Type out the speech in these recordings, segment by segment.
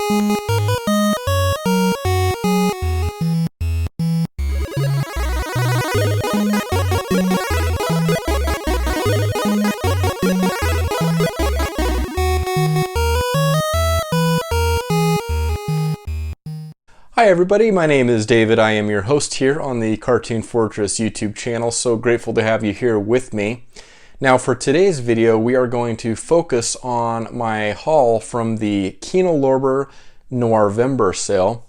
Hi everybody, my name is David. I am your host here on the Cartoon Fortress YouTube channel. So grateful to have you here with me. Now for today's video, we are going to focus on my haul from the Kino Lorber Noirvember sale.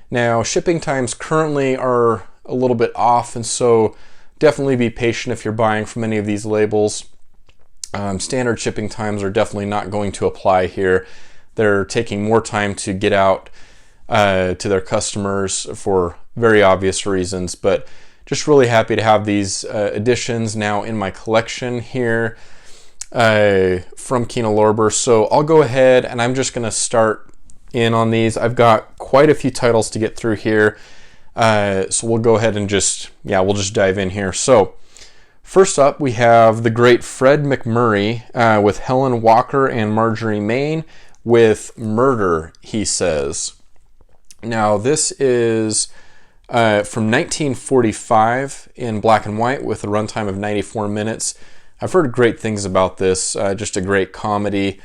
Now shipping times currently are a little bit off, and so definitely be patient if you're buying from any of these labels. Standard shipping times are definitely not going to apply here. They're taking more time to get out to their customers for very obvious reasons, but just really happy to have these editions now in my collection here from Kino Lorber. So I'll go ahead and I'm just going to start in on these. I've got quite a few titles to get through here, so we'll go ahead and we'll just dive in here. So first up, we have the great Fred McMurray with Helen Walker and Marjorie Main with Murder, He Says. Now this is from 1945 in black and white with a runtime of 94 minutes. I've heard great things about this, just a great comedy.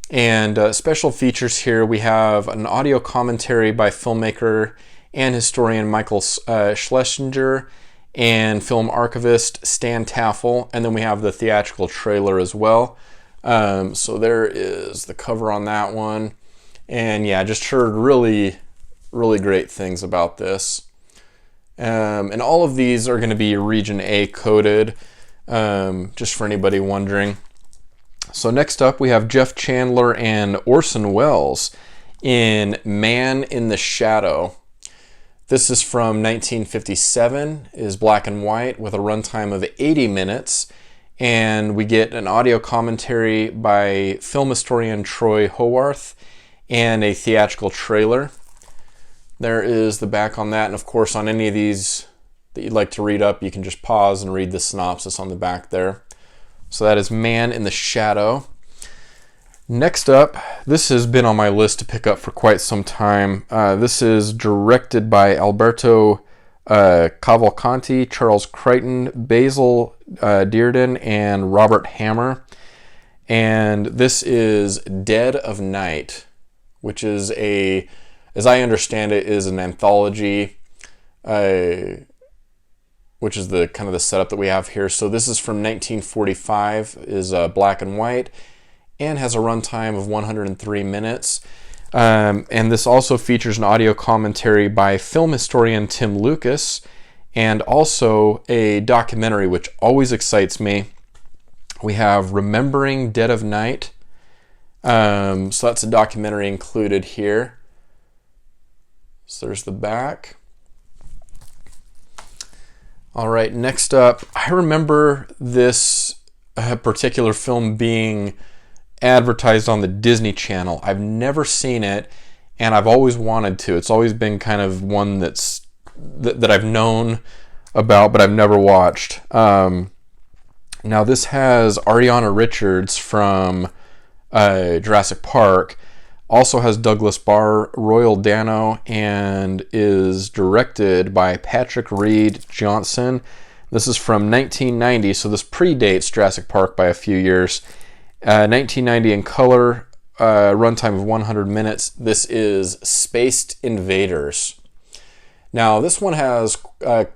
And special features here, we have an audio commentary by filmmaker and historian Michael Schlesinger and film archivist Stan Taffel, and then we have the theatrical trailer as well. So there is the cover on that one. And yeah, just heard really great things about this. And all of these are going to be Region A coded, just for anybody wondering. So next up we have Jeff Chandler and Orson Welles in Man in the Shadow. This is from 1957, is black and white with a runtime of 80 minutes. And we get an audio commentary by film historian Troy Howarth and a theatrical trailer. There is the back on that, and of course on any of these that you'd like to read up, you can just pause and read the synopsis on the back there. So that is Man in the Shadow. Next up, this has been on my list to pick up for quite some time. This is directed by Alberto Cavalcanti, Charles Crichton, Basil Dearden, and Robert Hammer. And this is Dead of Night, which is as I understand it, is an anthology, which is the kind of the setup that we have here. So this is from 1945, is black and white, and has a runtime of 103 minutes. And this also features an audio commentary by film historian Tim Lucas, and also a documentary, which always excites me. We have Remembering Dead of Night. So that's a documentary included here. So there's the back. All right, next up, I remember this particular film being advertised on the Disney Channel. I've never seen it, and I've always wanted to. It's always been kind of one that I've known about, but I've never watched. Now this has Ariana Richards from Jurassic Park. Also has Douglas Barr, Royal Dano, and is directed by Patrick Reed Johnson. This is from 1990, so this predates Jurassic Park by a few years. 1990 in color, runtime of 100 minutes. This is Spaced Invaders. Now this one has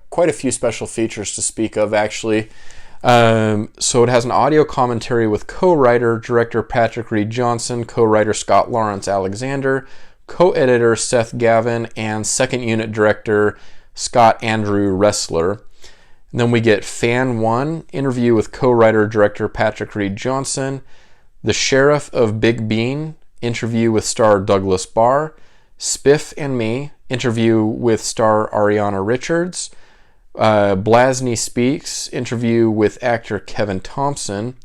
quite a few special features to speak of, actually. So it has an audio commentary with co-writer, director Patrick Reed Johnson, co-writer Scott Lawrence Alexander, co-editor Seth Gavin, and second unit director Scott Andrew Ressler. And then we get Fan 1, interview with co-writer, director Patrick Reed Johnson, The Sheriff of Big Bean, interview with star Douglas Barr, Spiff and Me, interview with star Ariana Richards, Blasney Speaks, interview with actor Kevin Thompson,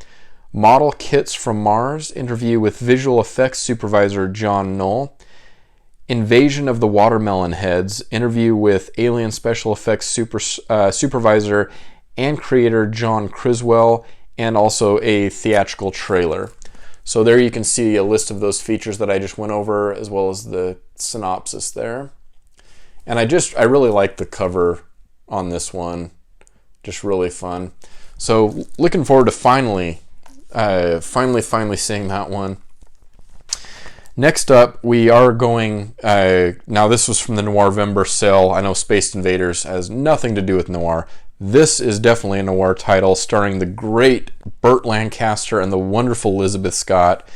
Model Kits from Mars, interview with visual effects supervisor John Knoll, Invasion of the Watermelon Heads, interview with alien special effects supervisor and creator John Criswell, and also a theatrical trailer. So there you can see a list of those features that I just went over, as well as the synopsis there. And I really like the cover on this one. Just really fun. So looking forward to finally seeing that one. Next up, we are going, now this was from the Noirvember sale. I know Space Invaders has nothing to do with noir. This is definitely a noir title starring the great Burt Lancaster and the wonderful Elizabeth Scott.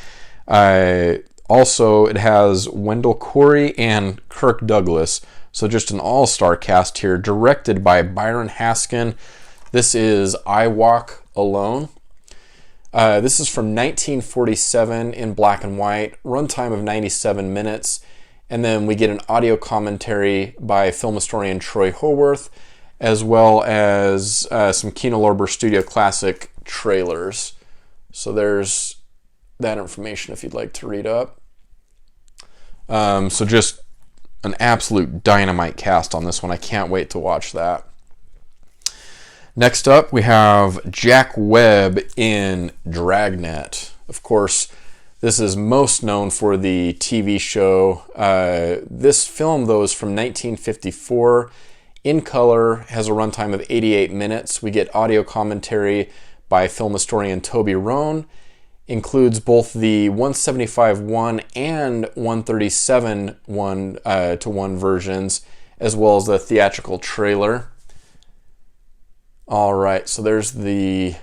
Also, it has Wendell Corey and Kirk Douglas. So just an all-star cast here, directed by Byron Haskin. This is I Walk Alone. This is from 1947 in black and white, runtime of 97 minutes. And then we get an audio commentary by film historian Troy Howarth, as well as some Kino Lorber Studio Classic trailers. So there's that information if you'd like to read up. So just an absolute dynamite cast on this one. I can't wait to watch that. Next up, we have Jack Webb in Dragnet. Of course, this is most known for the TV show. This film, though, is from 1954. In color, has a runtime of 88 minutes. We get audio commentary by film historian Toby Rohn. Includes both the 175:1 and 137:1 to 1 versions, as well as the theatrical trailer. All right, so there's the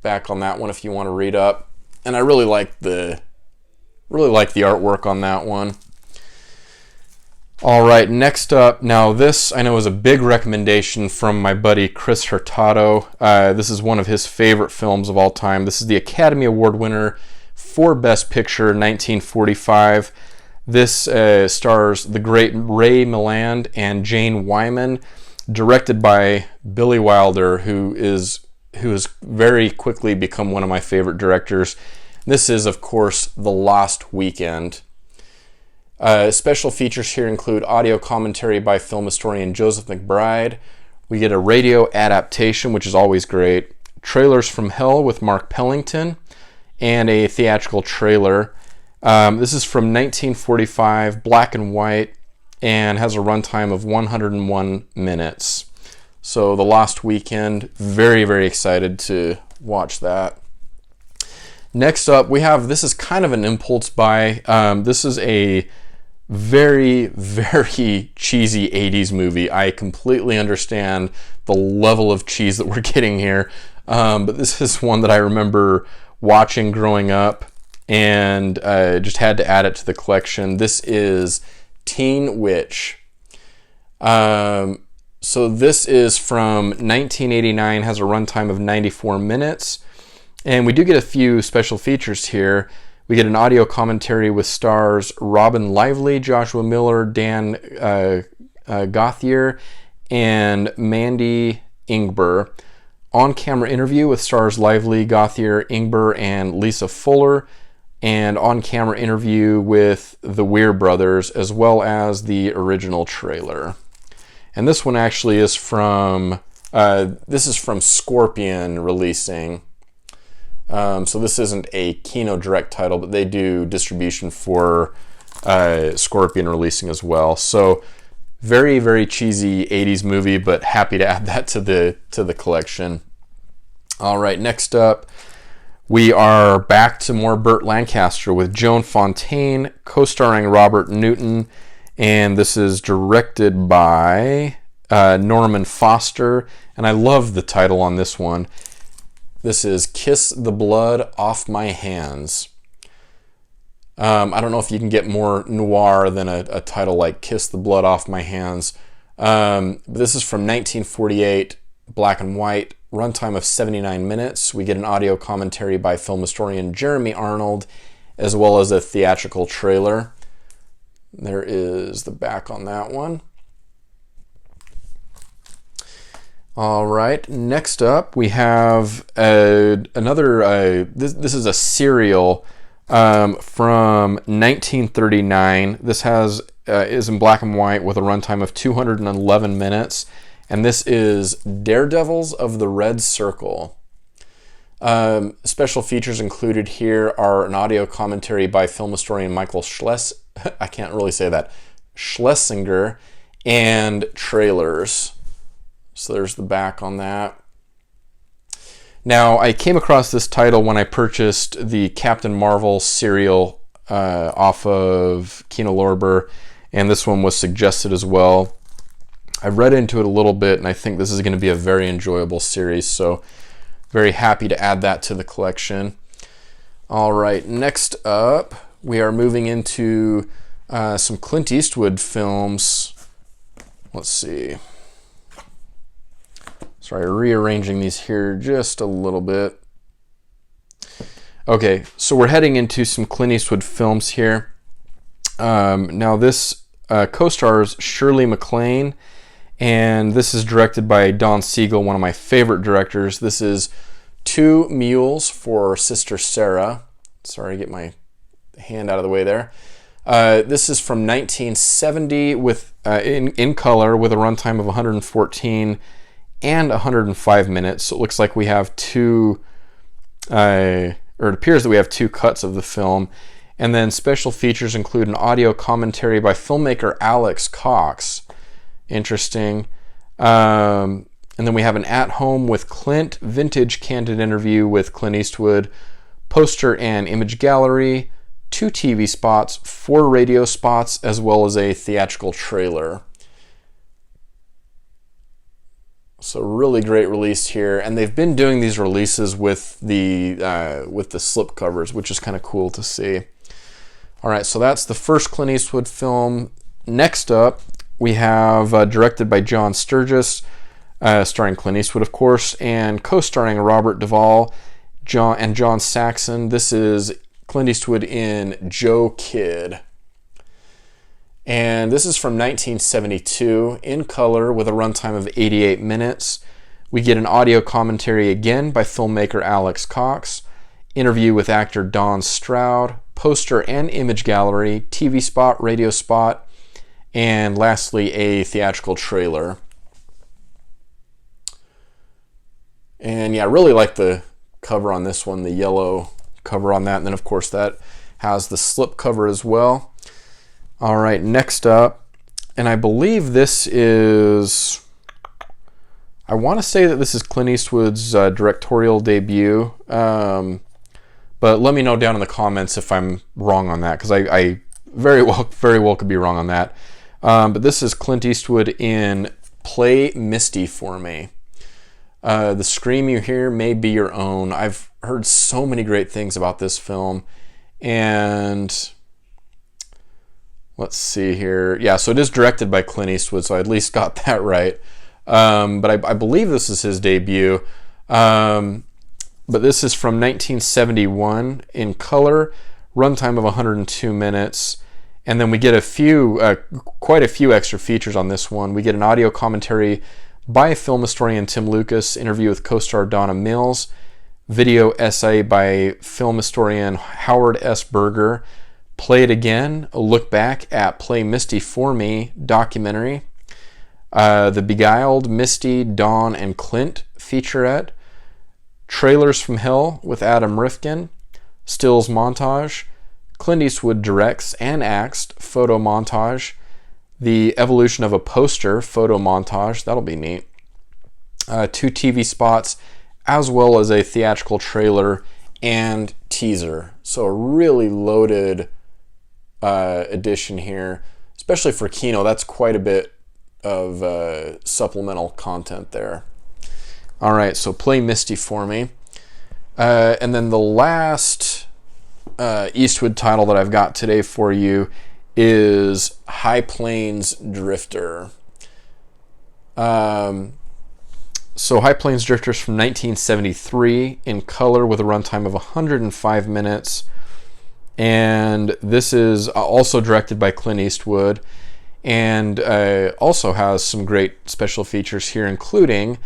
back on that one if you want to read up. And I really like the artwork on that one. All right, next up, now this I know is a big recommendation from my buddy Chris Hurtado. This is one of his favorite films of all time. This is the Academy Award winner for Best Picture, 1945. This stars the great Ray Milland and Jane Wyman, directed by Billy Wilder, who has very quickly become one of my favorite directors. This is, of course, The Lost Weekend. Special features here include audio commentary by film historian Joseph McBride. We get a radio adaptation, which is always great. Trailers from Hell with Mark Pellington, and a theatrical trailer. This is from 1945, black and white, and has a runtime of 101 minutes. So The Lost Weekend, very, very excited to watch that. Next up, we have, this is kind of an impulse buy. This is a very, very cheesy 80s movie. I completely understand the level of cheese that we're getting here. But this is one that I remember watching growing up and just had to add it to the collection. This is Teen Witch. So this is from 1989, has a runtime of 94 minutes. And we do get a few special features here. We get an audio commentary with stars Robin Lively, Joshua Miller, Dan Gauthier, and Mandy Ingber. On-camera interview with stars Lively, Gauthier, Ingber, and Lisa Fuller. And on-camera interview with the Weir brothers, as well as the original trailer. And this one actually is from Scorpion releasing. So this isn't a Kino Direct title, but they do distribution for Scorpion releasing as well. So very, very cheesy 80s movie, but happy to add that to the collection. All right, next up, we are back to more Burt Lancaster with Joan Fontaine, co-starring Robert Newton, and this is directed by Norman Foster, and I love the title on this one. This is Kiss the Blood Off My Hands. I don't know if you can get more noir than a title like Kiss the Blood Off My Hands. This is from 1948, black and white, runtime of 79 minutes. We get an audio commentary by film historian Jeremy Arnold, as well as a theatrical trailer. There is the back on that one. All right, next up we have another, this is a serial from 1939. This is in black and white with a runtime of 211 minutes, and this is Daredevils of the Red Circle. Special features included here are an audio commentary by film historian Michael I can't really say that, Schlesinger, and trailers. So there's the back on that. Now, I came across this title when I purchased the Captain Marvel serial off of Kino Lorber, and this one was suggested as well. I've read into it a little bit, and I think this is going to be a very enjoyable series, so very happy to add that to the collection. All right, next up, we are moving into some Clint Eastwood films. Let's see. Sorry, rearranging these here just a little bit. Okay, so we're heading into some Clint Eastwood films here. Now this co-stars Shirley MacLaine, and this is directed by Don Siegel, one of my favorite directors. This is Two Mules for Sister Sarah. Sorry, get my hand out of the way there. This is from 1970 with in color with a runtime of 114 and 105 minutes. So it looks like we have two, or it appears that we have two cuts of the film. And then special features include an audio commentary by filmmaker Alex Cox. Interesting. And then we have an At Home with Clint, vintage candid interview with Clint Eastwood, poster and image gallery, 2 TV spots, 4 radio spots, as well as a theatrical trailer. So really great release here, and they've been doing these releases with the slip covers, which is kind of cool to see. All right, so that's the first Clint Eastwood film. Next up, we have directed by John Sturges, starring Clint Eastwood, of course, and co-starring Robert Duvall, John Saxon. This is Clint Eastwood in Joe Kidd. And this is from 1972, in color with a runtime of 88 minutes. We get an audio commentary again by filmmaker Alex Cox, interview with actor Don Stroud, poster and image gallery, TV spot, radio spot, and lastly, a theatrical trailer. And yeah, I really like the cover on this one, the yellow cover on that. And then, of course, that has the slip cover as well. All right, next up, and I believe this is, I want to say that this is Clint Eastwood's directorial debut, but let me know down in the comments if I'm wrong on that, because I very well could be wrong on that. But this is Clint Eastwood in Play Misty For Me. The scream you hear may be your own. I've heard so many great things about this film, and let's see here. Yeah, so it is directed by Clint Eastwood, so I at least got that right. But I believe this is his debut. But this is from 1971 in color, runtime of 102 minutes. And then we get quite a few extra features on this one. We get an audio commentary by film historian Tim Lucas, interview with co-star Donna Mills, video essay by film historian Howard S. Berger, Play It Again, a look back at Play Misty For Me documentary, The Beguiled, Misty, Dawn, and Clint featurette, Trailers from Hell with Adam Rifkin, Stills montage, Clint Eastwood directs and acts photo montage, The Evolution of a Poster photo montage, that'll be neat, 2 TV spots, as well as a theatrical trailer and teaser. So a really loaded edition here, especially for Kino. That's quite a bit of supplemental content there. All right, so Play Misty For Me. And then the last Eastwood title that I've got today for you is High Plains Drifter. So High Plains Drifter is from 1973 in color with a runtime of 105 minutes. And this is also directed by Clint Eastwood, and also has some great special features here, including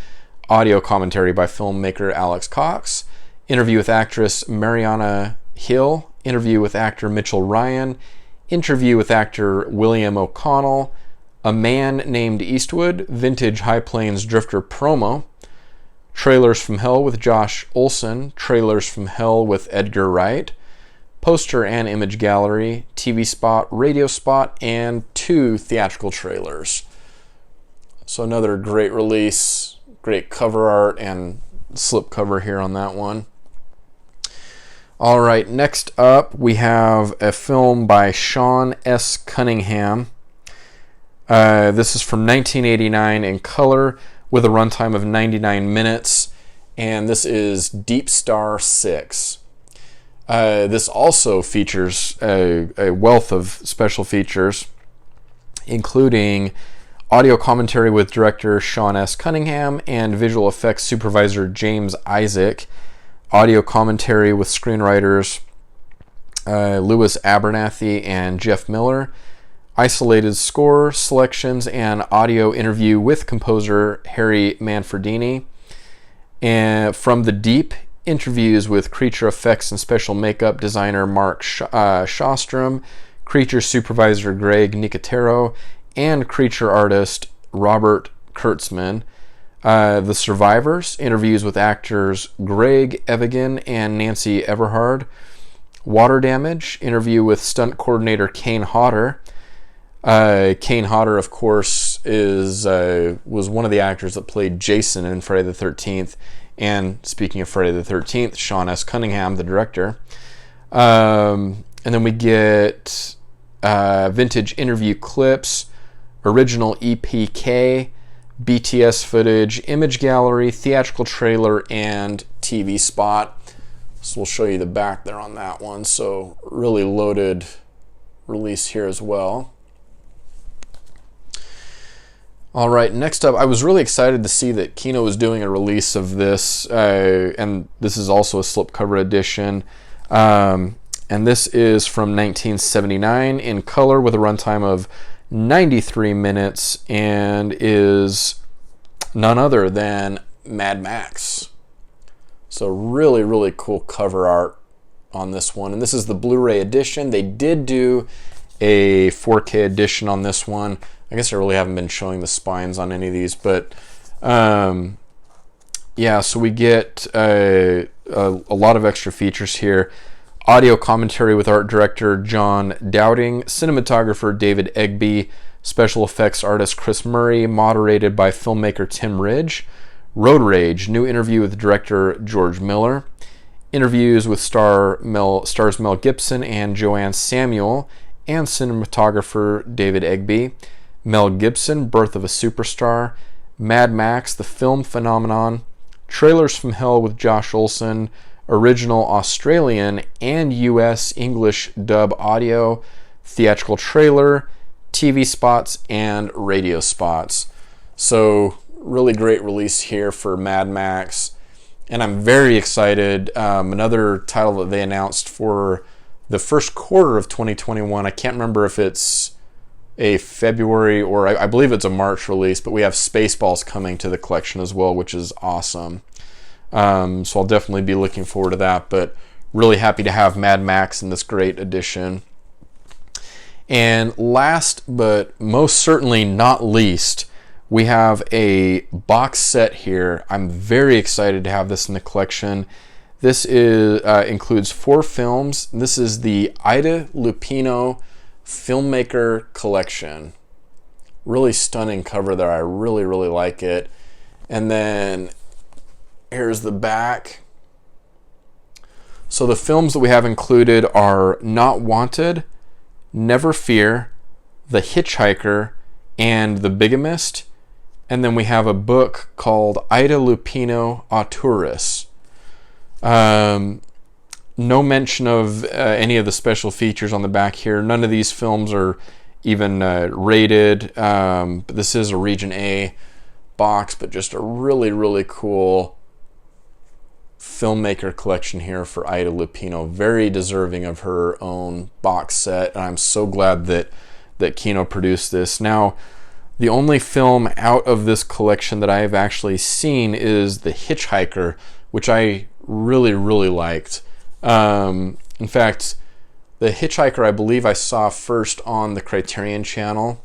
audio commentary by filmmaker Alex Cox, interview with actress Mariana Hill, interview with actor Mitchell Ryan, interview with actor William O'Connell, A Man Named Eastwood, vintage High Plains Drifter promo, Trailers from Hell with Josh Olson, Trailers from Hell with Edgar Wright, poster and image gallery, TV spot, radio spot, and 2 theatrical trailers. So another great release, great cover art and slipcover here on that one. All right, next up we have a film by Sean S. Cunningham. This is from 1989 in color with a runtime of 99 minutes, and this is Deep Star 6. This also features a wealth of special features, including audio commentary with director Sean S. Cunningham and visual effects supervisor James Isaac, audio commentary with screenwriters Louis Abernathy and Jeff Miller, isolated score selections and audio interview with composer Harry Manfredini, and From the Deep, interviews with creature effects and special makeup designer Mark Shostrom, creature supervisor Greg Nicotero, and creature artist Robert Kurtzman. The Survivors, interviews with actors Greg Evigan and Nancy Everhard. Water Damage, interview with stunt coordinator Kane Hodder. Kane Hodder, of course, was one of the actors that played Jason in Friday the 13th. And speaking of Friday the 13th, Sean S. Cunningham, the director. And then we get vintage interview clips, original EPK, BTS footage, image gallery, theatrical trailer, and TV spot. So we'll show you the back there on that one. So really loaded release here as well. All right, next up, I was really excited to see that Kino was doing a release of this, and this is also a slipcover edition. And this is from 1979 in color with a runtime of 93 minutes and is none other than Mad Max. So really, really cool cover art on this one. And this is the Blu-ray edition. They did do a 4K edition on this one. I guess I really haven't been showing the spines on any of these, but yeah, so we get a lot of extra features here. Audio commentary with art director John Dowding, cinematographer David Egby, special effects artist Chris Murray, moderated by filmmaker Tim Ridge. Road Rage, new interview with director George Miller. Interviews with stars Mel Gibson and Joanne Samuel, and cinematographer David Egby. Mel Gibson, Birth of a Superstar. Mad Max, the film phenomenon. Trailers from Hell with Josh Olson. Original Australian and US English dub audio. Theatrical trailer. TV spots and radio spots. So really great release here for Mad Max. And I'm very excited. Another title that they announced for the first quarter of 2021. I can't remember if it's a February or I believe it's a March release, but we have Spaceballs coming to the collection as well, which is awesome. So I'll definitely be looking forward to that, but really happy to have Mad Max in this great edition. And last but most certainly not least, we have a box set here. I'm very excited to have this in the collection. This includes 4 films. This is the Ida Lupino Filmmaker collection. Really stunning cover there. I really, really like it. And then here's the back. So the films that we have included are Not Wanted, Never Fear, The Hitchhiker, and The Bigamist. And then we have a book called Ida Lupino Autoris. No mention of any of the special features on the back here. None of these films are even rated. But this is a Region A box, but just a really, really cool filmmaker collection here for Ida Lupino. Very deserving of her own box set. And I'm so glad that Kino produced this. Now, the only film out of this collection that I have actually seen is The Hitchhiker, which I really, really liked. In fact, The Hitchhiker, I believe I saw first on the Criterion Channel.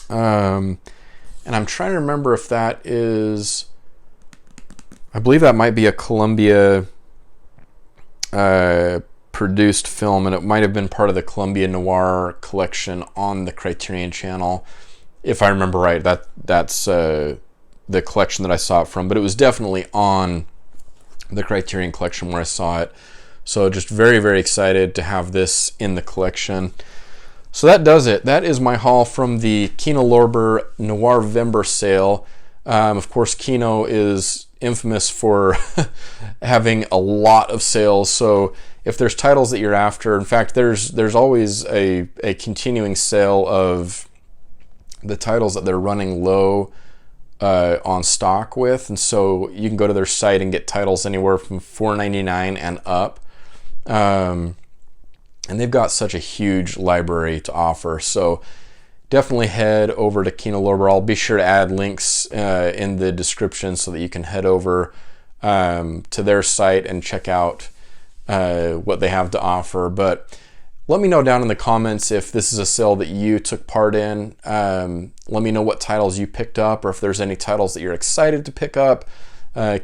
And I'm trying to remember if that is I believe that might be a Columbia produced film, and it might have been part of the Columbia Noir collection on the Criterion channel, if I remember right. That's the collection that I saw it from, but it was definitely on the Criterion collection where I saw it. So just very, very excited to have this in the collection. So that does it. That is my haul from the Kino Lorber Noirvember sale. Of course, Kino is infamous for having a lot of sales. So if there's titles that you're after, in fact, there's always a continuing sale of the titles that they're running low on stock with. And so you can go to their site and get titles anywhere from $4.99 and up. And they've got such a huge library to offer. So definitely head over to Kino Lorber. I'll be sure to add links in the description so that you can head over to their site and check out what they have to offer. But let me know down in the comments if this is a sale that you took part in. Let me know what titles you picked up, or if there's any titles that you're excited to pick up.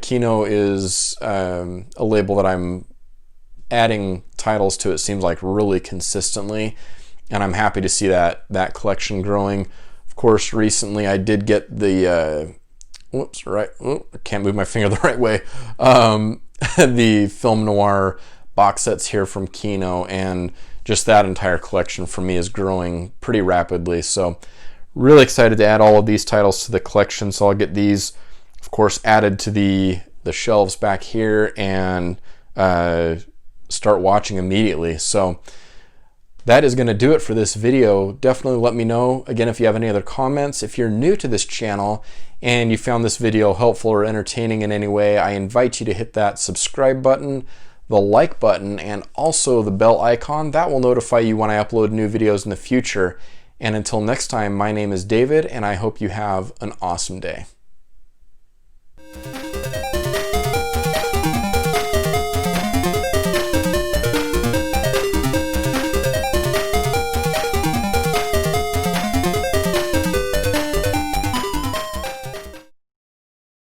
Kino is a label that I'm adding titles to, it seems like, really consistently, and I'm happy to see that collection growing. Of course, recently I did get the I can't move my finger the right way, the film noir box sets here from Kino, and just that entire collection for me is growing pretty rapidly. So really excited to add all of these titles to the collection. So I'll get these, of course, added to the shelves back here, and start watching immediately. So that is going to do it for this video. Definitely let me know, again, if you have any other comments. If you're new to this channel and you found this video helpful or entertaining in any way, I invite you to hit that subscribe button, the like button, and also the bell icon. That will notify you when I upload new videos in the future. And until next time, my name is David, and I hope you have an awesome day.